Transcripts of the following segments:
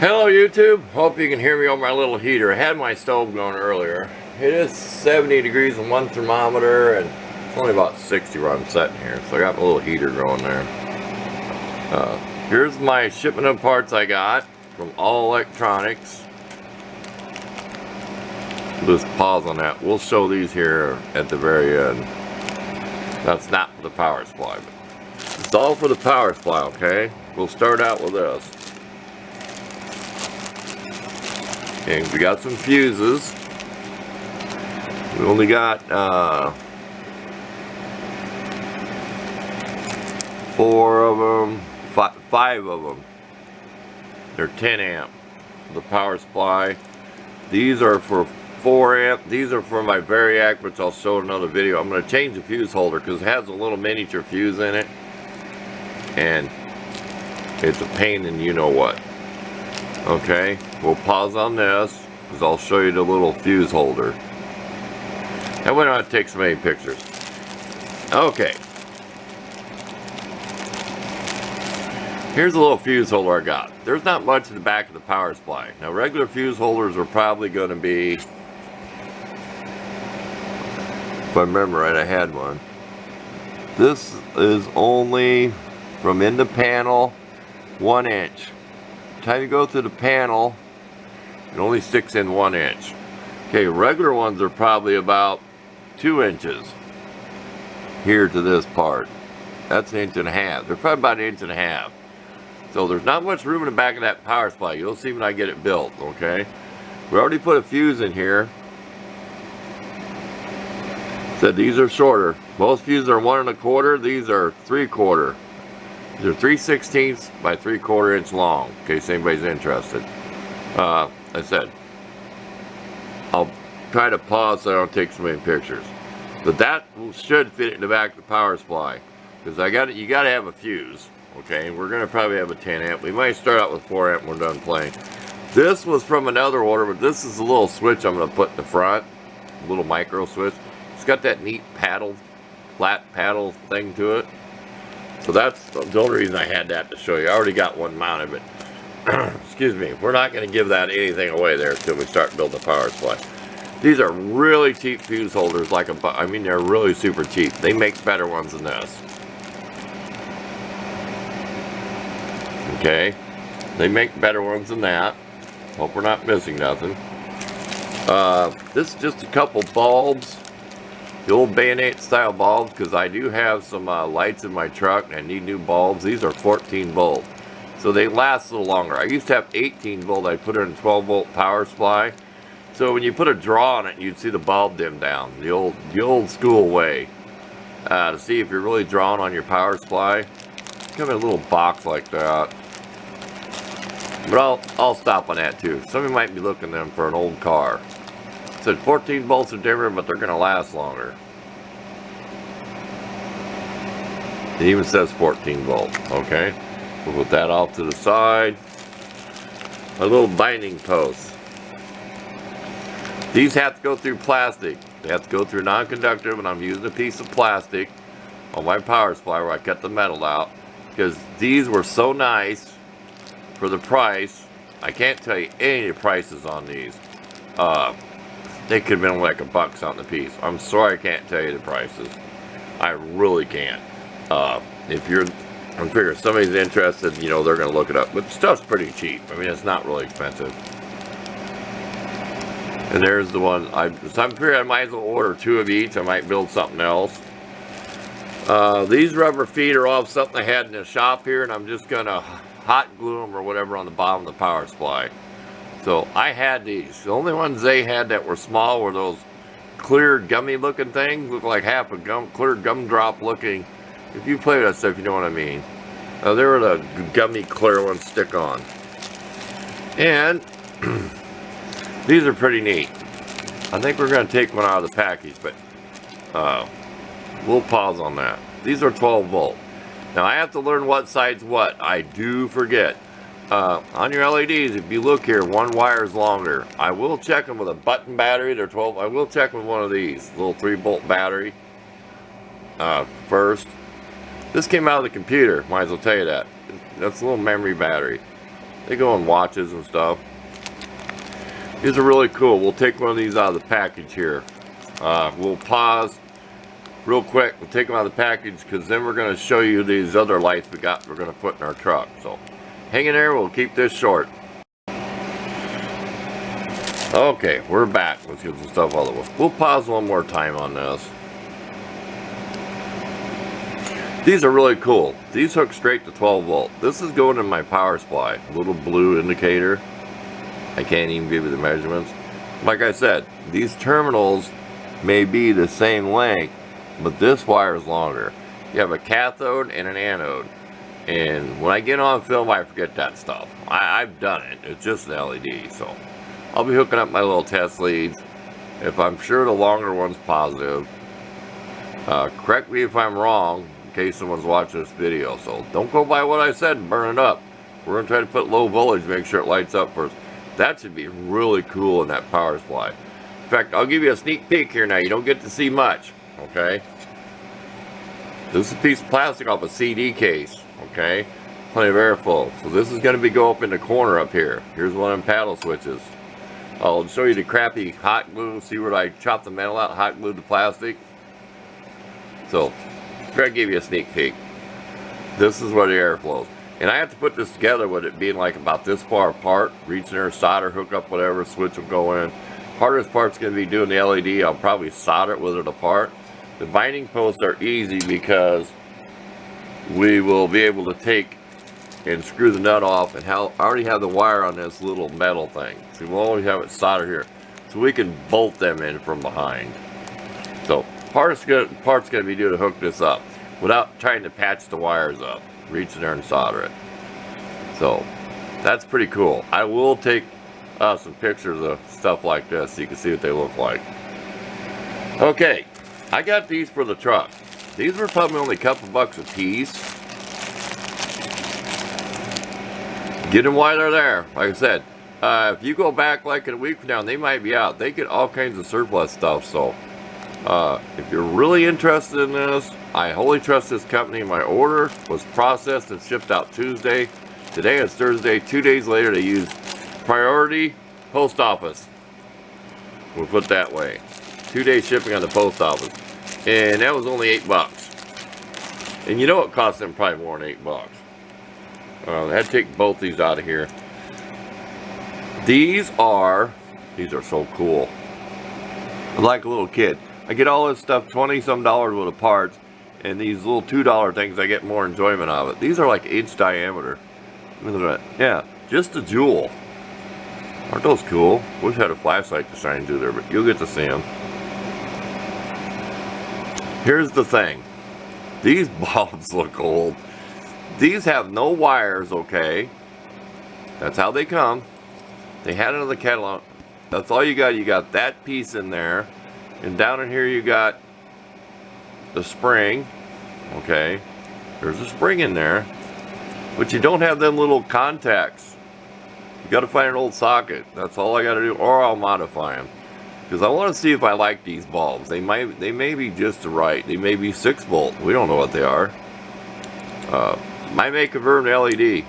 Hello YouTube, hope you can hear me on my little heater. I had my stove going earlier. It is 70 degrees on one thermometer and it's only about 60 where I'm sitting here. So I got my little heater going there. Here's my shipment of parts I got from All Electronics. Just pause on that. We'll show these here at the very end. That's not for the power supply, but it's all for the power supply, okay? We'll start out with this. And we got some fuses. We only got 4 of them, 5 of them. They're 10 amp. The power supply. These are for 4 amp. These are for my Variac, which I'll show in another video. I'm going to change the fuse holder because it has a little miniature fuse in it. And it's a pain in you know what. Okay, we'll pause on this because I'll show you the little fuse holder. And we don't have to take so many pictures. Okay. Here's a little fuse holder I got. There's not much in the back of the power supply. Now regular fuse holders are probably going to be, if I remember right, I had one. This is only from in the panel 1 inch. Time you go through the panel, it only sticks in 1 inch. Okay, regular ones are probably about 2 inches here to this part. That's 1.5 inches. They're probably about 1.5 inches. So there's not much room in the back of that power supply. You'll see when I get it built, okay? We already put a fuse in here. Said these are shorter. Most fuses are 1 1/4. These are 3/4. They're 3/16 by 3/4 inch long, in case anybody's interested. I said, I'll try to pause so I don't take so many pictures. But that should fit in the back of the power supply. Because you gotta have a fuse. Okay, we're gonna probably have a 10 amp. We might start out with 4 amp when we're done playing. This was from another order, but this is a little switch I'm gonna put in the front. A little micro switch. It's got that neat paddle, flat paddle thing to it. So that's the only reason I had that to show you. I already got one mounted, but excuse me, we're not going to give that anything away there until we start building the power supply. These are really cheap fuse holders, I mean they're really super cheap. They make better ones than this. Okay, they make better ones than that. Hope we're not missing nothing. This is just a couple bulbs. The old bayonet style bulbs, because I do have some lights in my truck and I need new bulbs. These are 14 volt, so they last a little longer. I used to have 18 volt. I put it in a 12 volt power supply, so when you put a draw on it, you'd see the bulb dim down the old school way. To see if you're really drawn on your power supply, come in a little box like that. But I'll stop on that too. Somebody might be looking them for an old car. Said 14 volts are different, but they're going to last longer. It even says 14 volts. Okay, we'll put that off to the side. A little binding post. These have to go through plastic. They have to go through non-conductive, and I'm using a piece of plastic on my power supply where I cut the metal out, because these were so nice for the price. I can't tell you any of the prices on these. They could have been like $1 something a piece. I'm sorry I can't tell you the prices. I really can't. If you're, I'm figuring somebody's interested, you know, they're going to look it up. But the stuff's pretty cheap. I mean, it's not really expensive. And there's the one. I'm figuring I might as well order 2 of each. I might build something else. These rubber feet are off something I had in the shop here, and I'm just going to hot glue them or whatever on the bottom of the power supply. So I had these. The only ones they had that were small were those clear gummy looking things. Look like half a clear gumdrop looking. If you play with that stuff, you know what I mean. They were the gummy clear ones stick on. And these are pretty neat. I think we're going to take one out of the package, but we'll pause on that. These are 12 volt. Now I have to learn what side's what. I do forget. On your LEDs, if you look here, one wire is longer. I will check them with a button battery. They're 12. I will check with one of these little 3-volt battery first. This came out of the computer. Might as well tell you that. That's a little memory battery. They go in watches and stuff. These are really cool. We'll take one of these out of the package here. We'll pause real quick. We'll take them out of the package because then we're going to show you these other lights we're going to put in our truck. So hang in there. We'll keep this short. Okay, we're back. Let's get some stuff out of the way. We'll pause one more time on this. These are really cool. These hook straight to 12 volt. This is going in my power supply. Little blue indicator. I can't even give you the measurements. Like I said, these terminals may be the same length, but this wire is longer. You have a cathode and an anode. And when I get on film, I forget that stuff. I've done it. It's just an LED. So I'll be hooking up my little test leads. If I'm sure the longer one's positive, correct me if I'm wrong, in case someone's watching this video. So don't go by what I said and burn it up. We're going to try to put low voltage, make sure it lights up first. That should be really cool in that power supply. In fact, I'll give you a sneak peek here now. You don't get to see much, okay? This is a piece of plastic off a CD case, okay? Plenty of airflow. So this is going to go up in the corner up here. Here's one of them paddle switches. I'll show you the crappy hot glue. See where I chopped the metal out, hot glued the plastic? So, try to give you a sneak peek. This is where the air flows. And I have to put this together with it being like about this far apart. Reach in there, solder, hook up whatever, switch will go in. Hardest part's going to be doing the LED. I'll probably solder it with it apart. The binding posts are easy because we will be able to take and screw the nut off, and I already have the wire on this little metal thing. So we'll always have it soldered here. So we can bolt them in from behind. So part's going to be doing to hook this up without trying to patch the wires up. Reach in there and solder it. So that's pretty cool. I will take some pictures of stuff like this so you can see what they look like. Okay, I got these for the truck. These were probably only a couple bucks a piece. Get them while they're there. Like I said, if you go back like in a week from now, they might be out. They get all kinds of surplus stuff. So if you're really interested in this, I wholly trust this company. My order was processed and shipped out Tuesday. Today is Thursday. 2 days later, they used priority post office. We'll put it that way. 2-day shipping on the post office. And that was only $8. And you know it cost them probably more than $8. I had to take both these out of here. These are so cool. I'm like a little kid. I get all this stuff, 20-some dollars worth of parts, and these little $2 things, I get more enjoyment of it. These are like 1-inch diameter. Look at that. Yeah, just a jewel. Aren't those cool? Wish I had a flashlight to shine through there, but you'll get to see them. Here's the thing. These bulbs look old. These have no wires, okay? That's how they come. They had it in the catalog. That's all you got. You got that piece in there. And down in here you got the spring. Okay. There's a spring in there. But you don't have them little contacts. You got to find an old socket. That's all I got to do. Or I'll modify them. Because I want to see if I like these bulbs. They may be just right. They may be 6 volt. We don't know what they are. Might may convert them to LED.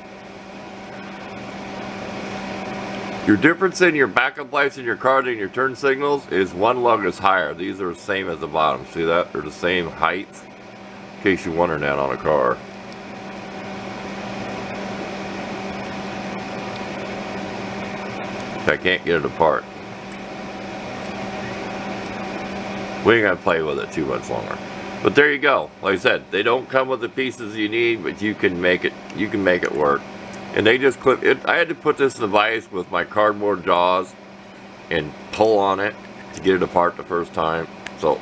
Your difference in your backup lights in your car and your turn signals is one lug is higher. These are the same as the bottom. See that? They're the same height. In case you're wondering that on a car. I can't get it apart. We ain't gonna play with it too much longer. But there you go. Like I said, they don't come with the pieces you need, but you can make it. You can make it work. And they just clip it. I had to put this in the vise with my cardboard jaws and pull on it to get it apart the first time. So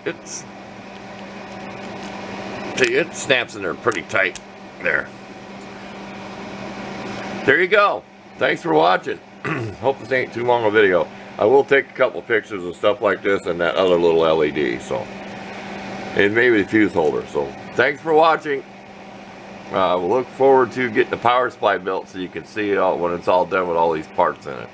it snaps in there pretty tight there. There you go. Thanks for watching. Hope this ain't too long a video. I will take a couple pictures of stuff like this and that other little LED. So, and maybe the fuse holder. So thanks for watching. We'll look forward to getting the power supply built so you can see it all when it's all done with all these parts in it.